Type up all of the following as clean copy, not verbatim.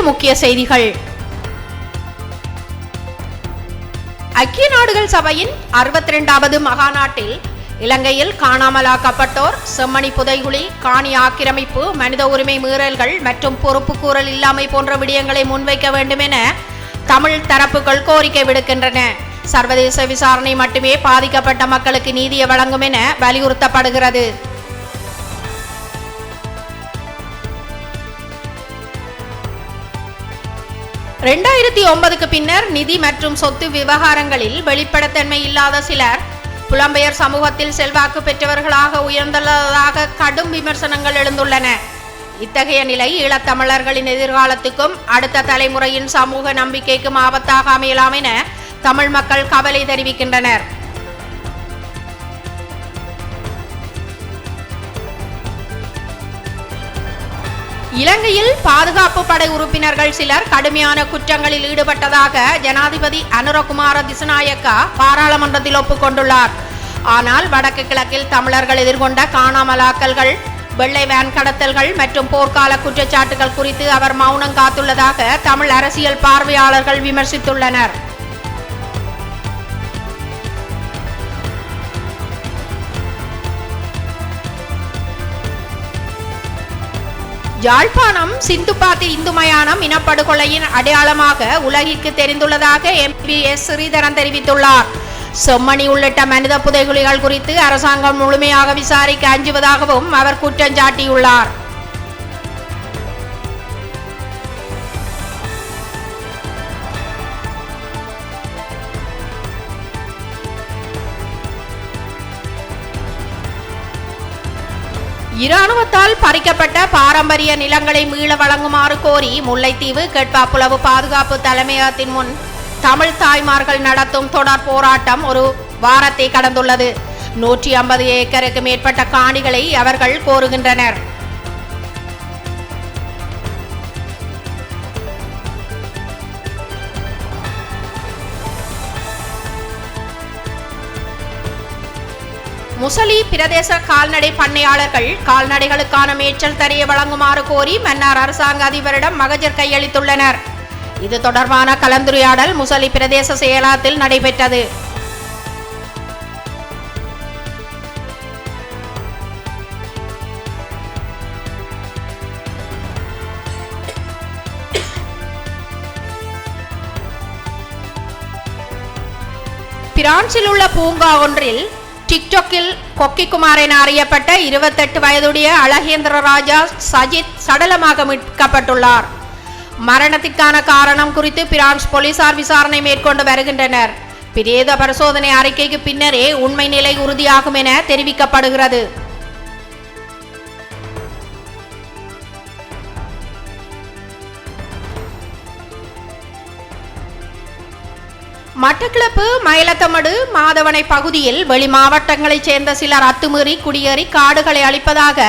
முக்கிய செய்திகள். ஐக்கிய நாடுகள் சபையின் 62வது மகாநாட்டில் இலங்கையில் காணாமலாக்கப்பட்டோர், செம்மணி புதைகுழி, காணி ஆக்கிரமிப்பு, மனித உரிமை மீறல்கள் மற்றும் பொறுப்புக்கூறல் இல்லாமை போன்ற விடயங்களை முன்வைக்க வேண்டும் என தமிழ் தரப்புகள் கோரிக்கை விடுக்கின்றன. சர்வதேச விசாரணை மட்டுமே பாதிக்கப்பட்ட மக்களுக்கு நீதியை வழங்கும் என வலியுறுத்தப்படுகிறது. பின்னர் நிதி மற்றும் சொத்து விவகாரங்களில் வெளிப்படைத்தன்மை இல்லாத சிலர் புலம்பெயர் சமூகத்தில் செல்வாக்கு பெற்றவர்களாக உயர்ந்துள்ளதாக கடும் விமர்சனங்கள் எழுந்துள்ளன. இத்தகைய நிலை ஈழத்தமிழர்களின் எதிர்காலத்துக்கும் அடுத்த தலைமுறையின் சமூக நம்பிக்கைக்கும் ஆபத்தாக அமையலாம் என தமிழ் மக்கள் கவலை தெரிவிக்கின்றனர். இலங்கையில் பாதுகாப்பு படை உறுப்பினர்கள் சிலர் கடுமையான குற்றங்களில் ஈடுபட்டதாக ஜனாதிபதி அனுரகுமார திசநாயக்கா பாராளுமன்றத்தில் ஒப்புக்கொண்டுள்ளார். ஆனால் வடக்கு கிழக்கில் தமிழர்கள் எதிர்கொண்ட காணாமலாக்கல்கள், வெள்ளை வேன் கடத்தல்கள் மற்றும் போர்க்கால குற்றச்சாட்டுகள் குறித்து அவர் மௌனம் காத்துள்ளதாக தமிழ் அரசியல் பார்வையாளர்கள் விமர்சித்துள்ளனர். யாழ்ப்பாணம் சிந்துப்பாத்தி இந்து மயானம் இனப்படுகொலையின் அடையாளமாக உலகிற்கு தெரிந்துள்ளதாக MP.S. ஸ்ரீதரன் தெரிவித்துள்ளார். செம்மணி உள்ளிட்ட மனித புதைகுழிகள் குறித்து அரசாங்கம் முழுமையாக விசாரிக்க அஞ்சுவதாகவும் அவர் குற்றம் சாட்டியுள்ளார். இராணுவத்தால் பறிக்கப்பட்ட பாரம்பரிய நிலங்களை மீள வழங்குமாறு கோரி முல்லைத்தீவு கேட்பாப்புலவு பாதுகாப்பு தலைமையகத்தின் முன் தமிழ் தாய்மார்கள் நடத்தும் தொடர் போராட்டம் ஒரு வாரத்தை கடந்துள்ளது. 150 ஏக்கருக்கு மேற்பட்ட காணிகளை அவர்கள் கோருகின்றனர். முசலி பிரதேச கால்நடை பண்ணையாளர்கள் கால்நடைகளுக்கான மேய்ச்சல் தரையை வழங்குமாறு கோரி மன்னார் அரசாங்க அதிபரிடம் மகஜர் கையளித்துள்ளனர். இது தொடர்பான கலந்துரையாடல் முசலி பிரதேச செயலகத்தில் நடைபெற்றது. பிரான்சில் உள்ள பூங்கா ஒன்றில் டிக்டாக்கில் கொக்கிக்குமார் என அறியப்பட்ட 28 வயதுடைய அழகேந்திர ராஜா சஜித் சடலமாக மீட்கப்பட்டுள்ளார். மரணத்திற்கான காரணம் குறித்து பிரான்ஸ் போலீசார் விசாரணை மேற்கொண்டு வருகின்றனர். பிரேத பரிசோதனை அறிக்கைக்கு பின்னரே உண்மை நிலை உறுதியாகும் என தெரிவிக்கப்படுகிறது. மட்டக்களப்பு மயிலத்தமடு மாதவனை பகுதியில் வெளி மாவட்டங்களைச் சேர்ந்த சிலர் அத்துமீறி குடியேறி காடுகளை அழிப்பதாக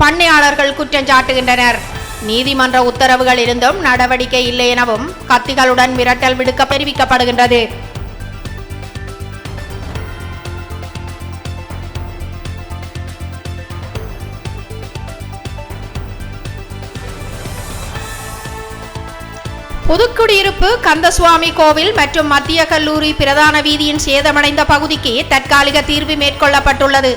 பண்ணையாளர்கள் குற்றம் சாட்டுகின்றனர். நீதிமன்ற உத்தரவுகள் இருந்தும் நடவடிக்கை இல்லை எனவும் கத்திகளுடன் மிரட்டல் விடுக்க தெரிவிக்கப்படுகின்றது. புதுக்குடியிருப்பு கந்தசுவாமி கோவில் மற்றும் மத்திய கல்லூரி பிரதான வீதியின் சேதமடைந்த பகுதிக்கு தற்காலிக தீர்வு மேற்கொள்ளப்பட்டுள்ளது.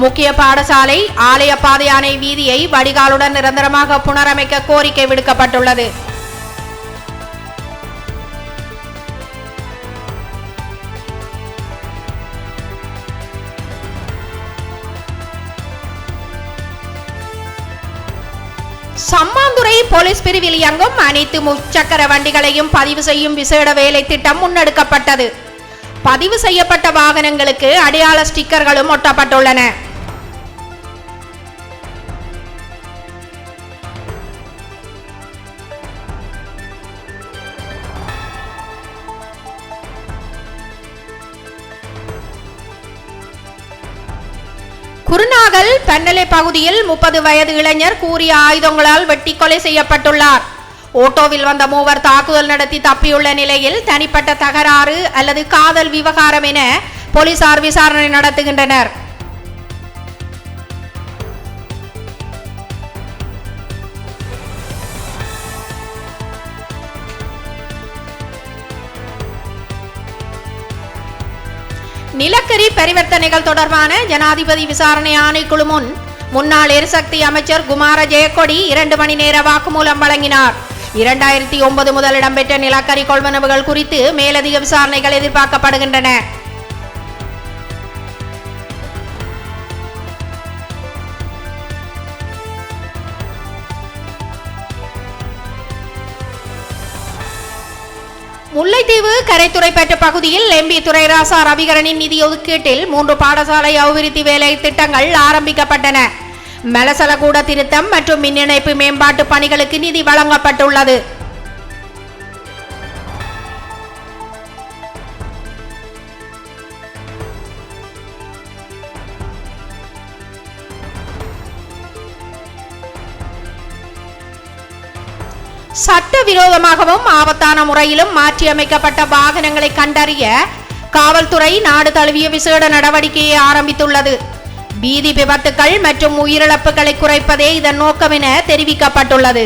முக்கிய பாடசாலை, ஆலய பாதையானை வீதியை வடிகாலுடன் நிரந்தரமாக புனரமைக்க கோரிக்கை விடுக்கப்பட்டுள்ளது. சம்மாந்துறை போலீஸ் பிரிவில் இயங்கும் அனைத்து முச்சக்கர வண்டிகளையும் பதிவு செய்யும் விசேட வேலை திட்டம் முன்னெடுக்கப்பட்டது. பதிவு செய்யப்பட்ட வாகனங்களுக்கு அடையாள ஸ்டிக்கர்களும் ஒட்டப்பட்டுள்ளன. குருநாகல் பன்னலை பகுதியில் 30 வயது இளைஞர் கூறிய ஆயுதங்களால் வெட்டி கொலை செய்யப்பட்டுள்ளார். ஓட்டோவில் வந்த மூவர் தாக்குதல் நடத்தி தப்பியுள்ள நிலையில் தனிப்பட்ட தகராறு அல்லது காதல் விவகாரம் என போலீசார் விசாரணை நடத்துகின்றனர். நிலக்கரி பரிவர்த்தனைகள் தொடர்பான ஜனாதிபதி விசாரணை ஆணைக்குழு முன் முன்னாள் எரிசக்தி அமைச்சர் குமார ஜெயக்கொடி 2 மணி நேர வாக்குமூலம் வழங்கினார். 2009 முதல் இடம்பெற்ற நிலக்கரி கொள்வனவுகள் குறித்து மேலதிக விசாரணைகள் எதிர்பார்க்கப்படுகின்றன. முல்லைத்தீவு கரைத்துறைப்பற்று பகுதியில் எம்பி துரைராசா ரவிகரனின் நிதி ஒதுக்கீட்டில் 3 பாடசாலை அபிவிருத்தி வேலை திட்டங்கள் ஆரம்பிக்கப்பட்டன. மலசலகூட திருத்தம் மற்றும் மின் இணைப்பு மேம்பாட்டு பணிகளுக்கு நிதி வழங்கப்பட்டுள்ளது. சட்டவிரோதமாகவும் ஆபத்தான முறையிலும் மாற்றியமைக்கப்பட்ட வாகனங்களை கண்டறிய காவல்துறை நாடு தழுவிய விசேட நடவடிக்கையை ஆரம்பித்துள்ளது. வீதி விபத்துக்கள் மற்றும் உயிரிழப்புகளை குறைப்பதே இதன் நோக்கம் என தெரிவிக்கப்பட்டுள்ளது.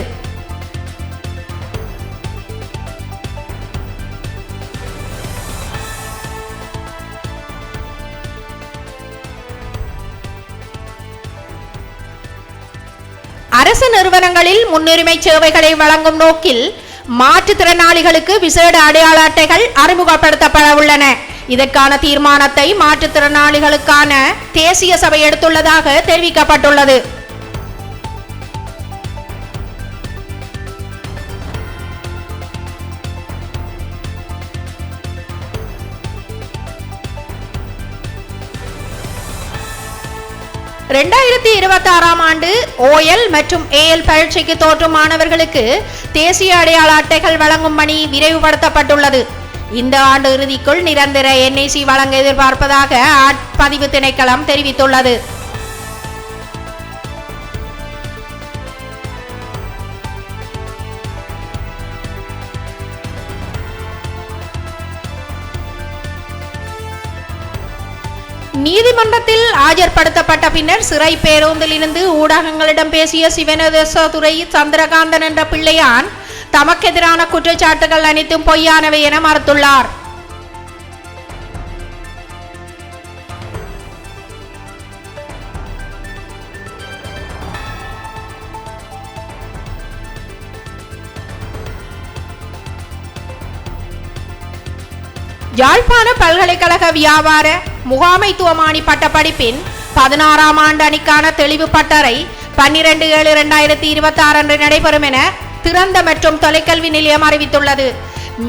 அரசு நிறுவனங்களில் முன்னுரிமை சேவைகளை வழங்கும் நோக்கில் மாற்றுத்திறனாளிகளுக்கு விசேட அடையாள அட்டைகள் அறிமுகப்படுத்தப்பட உள்ளன. இதற்கான தீர்மானத்தை மாற்றுத்திறனாளிகளுக்கான தேசிய சபை எடுத்துள்ளதாக தெரிவிக்கப்பட்டுள்ளது. ஆண்டு OL மற்றும் AL பரீட்சைக்கு தோற்றும் மாணவர்களுக்கு தேசிய அடையாள அட்டைகள் வழங்கும் பணி விரைவுபடுத்தப்பட்டுள்ளது. இந்த ஆண்டு இறுதிக்குள் நிரந்தர NIC வழங்க எதிர்பார்ப்பதாக ஆட்பதிவு திணைக்களம் தெரிவித்துள்ளது. நீதிமன்றத்தில் ஆஜர்படுத்தப்பட்ட பின்னர் சிறை பேருந்தில் இருந்து ஊடகங்களிடம் பேசிய சிவனேசதுரை சந்திரகாந்தன் என்ற பிள்ளையான் தமக்கெதிரான குற்றச்சாட்டுகள் அனைத்தும் பொய்யானவை என மறுத்துள்ளார். யாழ்ப்பாண பல்கலைக்கழக வியாபார முகாமைத்துவமானி பட்டப்படிப்பின் 16ஆம் ஆண்டு அணிக்கான தெளிவு பட்டறை 12/7/2026 அன்று நடைபெறும் என திறந்த மற்றும் தொலைக்கல்வி நிலையம் அறிவித்துள்ளது.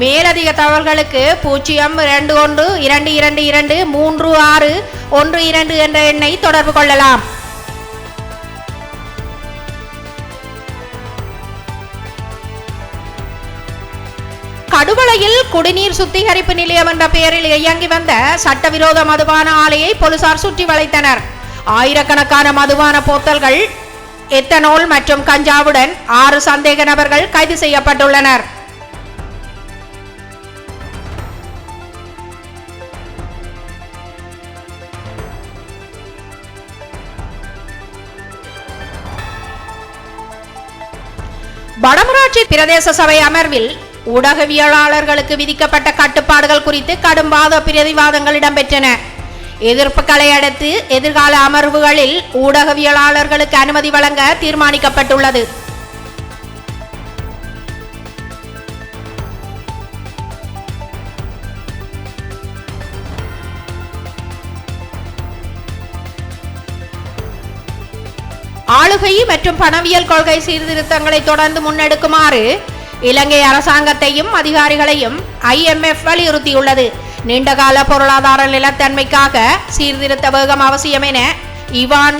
மேலதிக தகவல்களுக்கு 0212223612 என்ற எண்ணை தொடர்பு கொள்ளலாம். கடுவளையில் குடிநீர் சுத்திகரிப்பு நிலையம் என்ற பெயரில் இயங்கி வந்த சட்டவிரோத மதுபான ஆலையை போலீசார் சுற்றி வளைத்தனர். ஆயிரக்கணக்கான மதுபான போத்தல்கள், எத்தனால் மற்றும் கஞ்சாவுடன் 6 சந்தேக நபர்கள் கைது செய்யப்பட்டுள்ளனர். வடமராட்சி பிரதேச சபை அமர்வில் ஊடகவியலாளர்களுக்கு விதிக்கப்பட்ட கட்டுப்பாடுகள் குறித்து கடும் வாத பிரதிவாதங்கள் இடம்பெற்றன. எதிர்ப்புகளை அடுத்து எதிர்கால அமர்வுகளில் ஊடகவியலாளர்களுக்கு அனுமதி வழங்க தீர்மானிக்கப்பட்டுள்ளது. ஆளுகை மற்றும் பணவியல் கொள்கை சீர்திருத்தங்களை தொடர்ந்து முன்னெடுக்குமாறு இலங்கை அரசாங்கத்தையும் அதிகாரிகளையும் IMF வலியுறுத்தியுள்ளது. நீண்டகால பொருளாதார நிலத்தன்மைக்காக சீர்திருத்த வேகம் அவசியம் என இவான்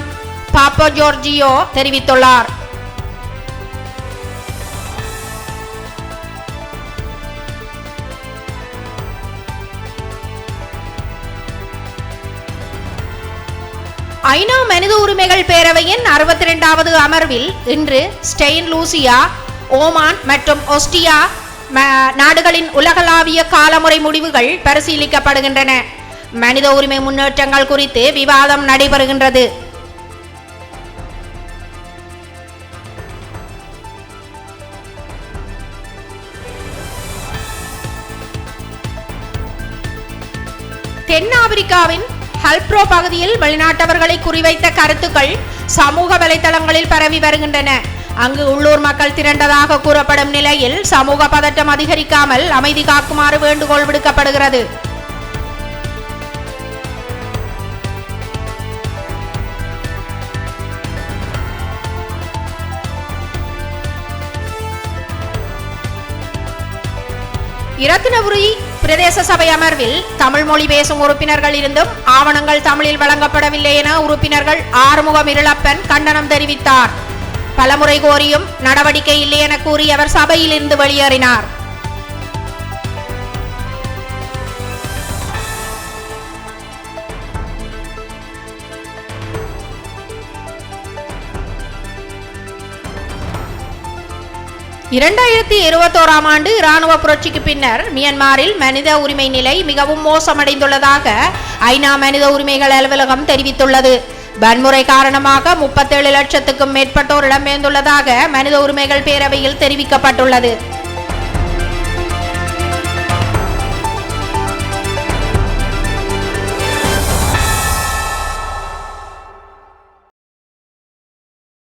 பாப்பஜோர்ஜியோ தெரிவித்துள்ளார். ஐநா மனித உரிமைகள் பேரவையின் 62வது அமர்வில் இன்று ஸ்டெயின் லூசியா, ஓமான் மற்றும் ஒஸ்டியா நாடுகளின் உலகளாவிய காலமுறை முடிவுகள் பரிசீலிக்கப்படுகின்றன. மனித உரிமை முன்னேற்றங்கள் குறித்து விவாதம் நடைபெறுகின்றது. தென்னாப்பிரிக்க தென்னாப்பிரிக்காவின் ஹல்ப்ரோ பகுதியில் வெளிநாட்டவர்களை குறிவைத்த கருத்துக்கள் சமூக வலைதளங்களில் பரவி வருகின்றன. அங்கு உள்ளூர் மக்கள் திரண்டதாக கூறப்படும் நிலையில் சமூக பதட்டம் அதிகரிக்காமல் அமைதி காக்குமாறு வேண்டுகோள் விடுக்கப்படுகிறது. இரத்தினபுரி பிரதேச சபை அமர்வில் தமிழ் மொழி பேசும் உறுப்பினர்கள் இருந்தும் ஆவணங்கள் தமிழில் வழங்கப்படவில்லை என உறுப்பினர்கள் ஆறுமுகம் இருளப்பன் கண்டனம் தெரிவித்தார். பலமுறை கோரியும் நடவடிக்கை இல்லை என கூறி அவர் சபையில் இருந்து வெளியேறினார். ஆண்டு இராணுவ புரட்சிக்கு பின்னர் மியான்மரில் மனித உரிமை நிலை மிகவும் மோசமடைந்துள்ளதாக ஐநா மனித உரிமைகள் அலுவலகம் தெரிவித்துள்ளது. வன்முறை காரணமாக 37 லட்சத்துக்கும் மேற்பட்டோர் இடம்பெயர்ந்துள்ளதாக மனித உரிமைகள் பேரவையில் தெரிவிக்கப்பட்டுள்ளது.